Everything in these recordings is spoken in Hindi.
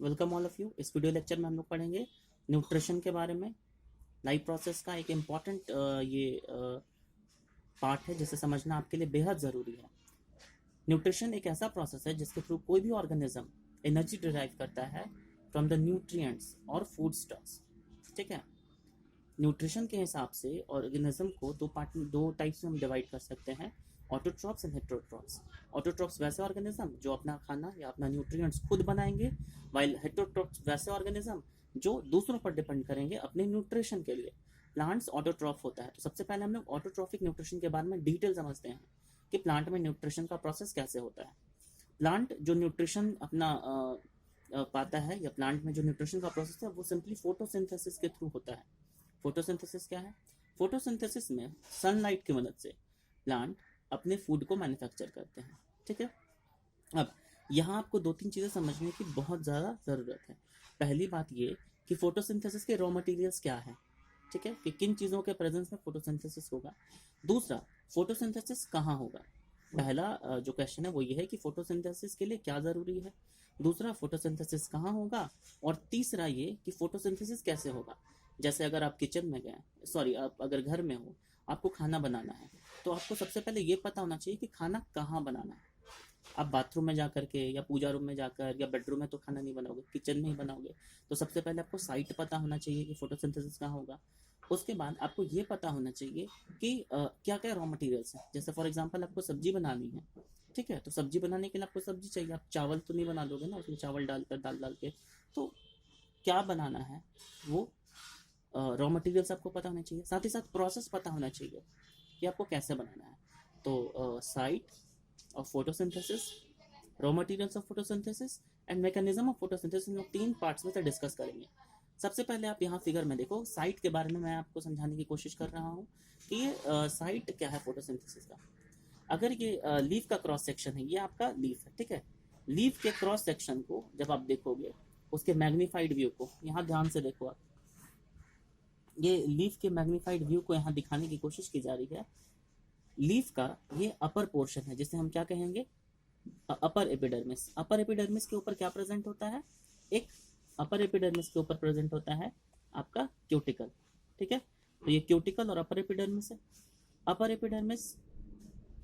Welcome all of you. इस वीडियो लेक्चर में हम लोग पढ़ेंगे न्यूट्रिशन के बारे में। लाइफ प्रोसेस का एक इम्पॉर्टेंट ये पार्ट है जिसे समझना आपके लिए बेहद ज़रूरी है। न्यूट्रिशन एक ऐसा प्रोसेस है जिसके थ्रू कोई भी ऑर्गेनिज्म एनर्जी डिराइव करता है फ्रॉम द न्यूट्रिएंट्स और फूड स्टॉक्स। ठीक है। न्यूट्रिशन के हिसाब से ऑर्गेनिज्म को दो टाइप्स में हम डिवाइड कर सकते हैं, ऑटोट्रॉप्स एंड हेटेरोट्रॉप्स। ऑटोट्रॉप्स वैसे ऑर्गेनिज्म जो अपना खाना या अपना न्यूट्रिएंट्स खुद बनाएंगे, वाइल हेटेरोट्रॉप्स वैसे ऑर्गेनिज्म जो दूसरों पर डिपेंड करेंगे अपने न्यूट्रिशन के लिए। प्लांट्स ऑटोट्रॉफ होता है। तो सबसे पहले हम लोग ऑटोट्रॉफिक न्यूट्रिशन के बारे में डिटेल समझते हैं कि प्लांट में न्यूट्रिशन का प्रोसेस कैसे होता है। प्लांट जो न्यूट्रिशन अपना पाता है या प्लांट में जो न्यूट्रिशन का प्रोसेस है वो सिंपली फोटोसिंथेसिस के थ्रू होता है। फोटोसिंथेसिस क्या है? फोटोसिंथेसिस में सनलाइट की मदद से प्लांट अपने फूड को मैन्युफैक्चर करते हैं। ठीक है। अब यहाँ आपको दो तीन चीज़ें समझने की बहुत ज़्यादा ज़रूरत है। पहली बात ये कि फोटोसिंथेसिस के रॉ मटेरियल्स क्या है। ठीक है, कि किन चीज़ों के प्रेजेंस में फोटोसिंथेसिस होगा। दूसरा, फोटोसिंथेसिस कहाँ होगा। पहला जो क्वेश्चन है वो ये है कि फोटोसिंथेसिस के लिए क्या ज़रूरी है। दूसरा, फोटोसिंथेसिस कहाँ होगा। और तीसरा ये कि फोटोसिंथेसिस कैसे होगा। जैसे अगर आप किचन में गए, सॉरी आप अगर घर में हो, आपको खाना बनाना है, तो आपको सबसे पहले ये पता होना चाहिए कि खाना कहाँ बनाना है। आप बाथरूम में जा करके या पूजा रूम में जाकर या बेडरूम में तो खाना नहीं बनाओगे, किचन में ही बनाओगे। तो सबसे पहले आपको साइट पता होना चाहिए कि फोटोसिंथेसिस कहाँ होगा। उसके बाद आपको ये पता होना चाहिए कि क्या क्या रॉ मटेरियल्स हैं। जैसे फॉर एग्जांपल आपको सब्जी बनानी है, ठीक है, तो सब्जी बनाने के लिए आपको सब्जी चाहिए। आप चावल तो नहीं बना दोगे ना उसमें चावल डालकर, दाल डाल के। तो क्या बनाना है वो रॉ मटेरियल्स आपको पता होने चाहिए। साथ ही साथ प्रोसेस पता होना चाहिए कि आपको कैसे बनाना है। तो site of photosynthesis, raw materials of photosynthesis and mechanism of photosynthesis, हम लोग तीन पार्ट्स में से डिस्कस करेंगे। सबसे पहले आप यहाँ फिगर में देखो, साइट के बारे में मैं आपको समझाने की कोशिश कर रहा हूँ कि ये साइट क्या है फोटोसिंथेसिस का। अगर ये लीफ का क्रॉस सेक्शन है, ये आपका लीफ है, ठीक है। लीफ के क्रॉस सेक्शन को जब आप देखोगे, उसके मैग्नीफाइड व्यू को यहाँ ध्यान से देखो आप। ये लीफ के मैग्नीफाइड व्यू को यहाँ दिखाने की कोशिश की जा रही है। लीफ का ये अपर पोर्शन है जिसे हम क्या कहेंगे, अपर एपिडर्मिस। अपर एपिडर्मिस के ऊपर क्या प्रेजेंट होता है, एक अपर एपिडर्मिस के ऊपर प्रेजेंट होता है आपका क्यूटिकल। ठीक है, तो ये क्यूटिकल और अपर एपिडर्मिस है। अपर एपिडर्मिस,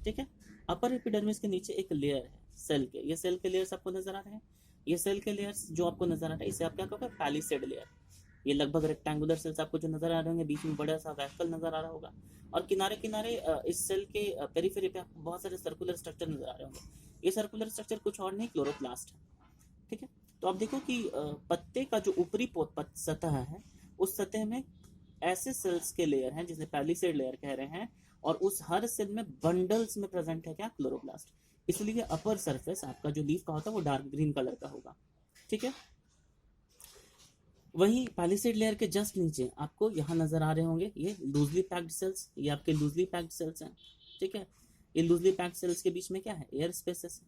ठीक है। अपर एपिडर्मिस के नीचे एक लेयर है सेल के। ये सेल के लेयर्स आपको नजर आ रहे हैं। ये सेल के लेयर्स जो आपको नजर आ रहा है इसे आप क्या कहोगे, पैलिसेड लेयर। ये लगभग रेक्टेंगुलर सेल्स आपको जो नजर आ रहे होंगे, बीच में बड़ा सा वैक्यूल नजर आ रहा होगा, और किनारे किनारे इस सेल के पेरिफेरी पे आपको बहुत सारे सर्कुलर स्ट्रक्चर नजर आ रहे होंगे। ये सर्कुलर स्ट्रक्चर कुछ और नहीं, क्लोरोप्लास्ट है। ठीक है। तो आप देखो कि पत्ते का जो ऊपरी सतह है, उस सतह में ऐसे सेल्स के लेयर हैं जिसे पैलिसेड लेयर कह रहे हैं, और उस हर सेल में बंडल्स में प्रेजेंट है क्या, क्लोरोप्लास्ट। इसलिए अपर सरफेस आपका जो लीफ का होता है वो डार्क ग्रीन कलर का होगा। ठीक है। वहीं पैलिसेड लेयर के जस्ट नीचे आपको यहाँ नजर आ रहे होंगे ये लूजली पैक्ड सेल्स। ये आपके लूजली पैक्ड सेल्स हैं। ठीक है। ये लूजली पैक्ड सेल्स के बीच में क्या है, एयर स्पेसेस।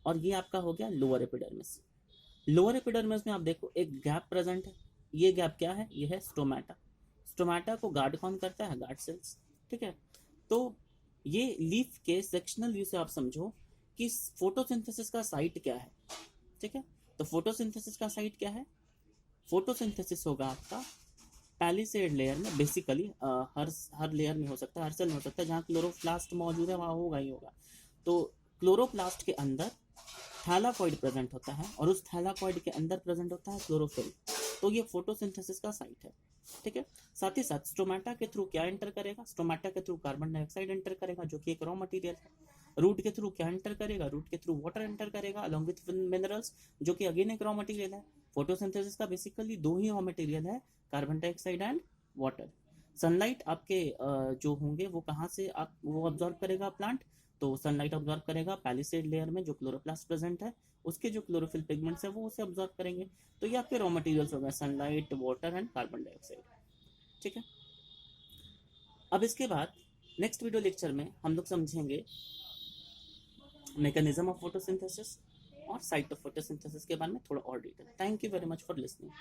और ये आपका हो गया लोअर एपिडर्मिस। लोअर एपिडर्मिस में आप देखो एक गैप प्रेजेंट है। ये गैप क्या है, ये है स्टोमेटा। स्टोमेटा को गार्ड कौन करता है, गार्ड सेल्स। ठीक है। तो ये लीफ के सेक्शनल व्यू से आप समझो कि फोटोसिंथेसिस का साइट क्या है। ठीक है। तो फोटोसिंथेसिस का साइट क्या है, फोटोसिंथेसिस होगा आपका पैलिसेड लेयर में। बेसिकली हर लेयर में हो सकता है, हर सेल में हो सकता है। जहाँ क्लोरोप्लास्ट मौजूद है वहाँ होगा ही होगा। तो क्लोरोप्लास्ट के अंदर थैलाकॉइड प्रेजेंट होता है, और उस थैलाकॉइड के अंदर प्रेजेंट होता है क्लोरोफिल। तो ये फोटोसिंथेसिस का साइट है। ठीक है। साथ ही साथ स्टोमेटा के थ्रू क्या एंटर करेगा, स्टोमेटा के थ्रू कार्बन डाइऑक्साइड एंटर करेगा जो कि एक रॉ मटेरियल है। रूट के थ्रू क्या एंटर करेगा, रूट के थ्रू वाटर एंटर करेगा अलॉन्ग विथ मिनरल्स, जो कि अगेन एक रॉ मटेरियल है। फोटोसिंथेसिस का बेसिकली दो ही रॉ मटेरियल है, carbon dioxide and water. Sunlight आपके जो होंगे वो कहाँ से आप वो ऑब्जॉर्व करेगा प्लांट, तो सनलाइट ऑब्जॉर्व करेगा पैलिसेड लेयर में जो क्लोरोप्लास्ट प्रेजेंट है, उसके जो क्लोरोफिल पिगमेंट्स है वो उसे ऑब्जॉर्व करेंगे। तो ये आपके रॉ मटेरियल्स हो गए, sunlight, water and carbon dioxide. ठीक है। अब इसके बाद नेक्स्ट वीडियो लेक्चर में हम लोग समझेंगे मैकेनिज्म ऑफ फोटोसिंथेसिस और साइट ऑफ फोटोसिंथेसिस के बारे में थोड़ा और detail. Thank you very much for listening.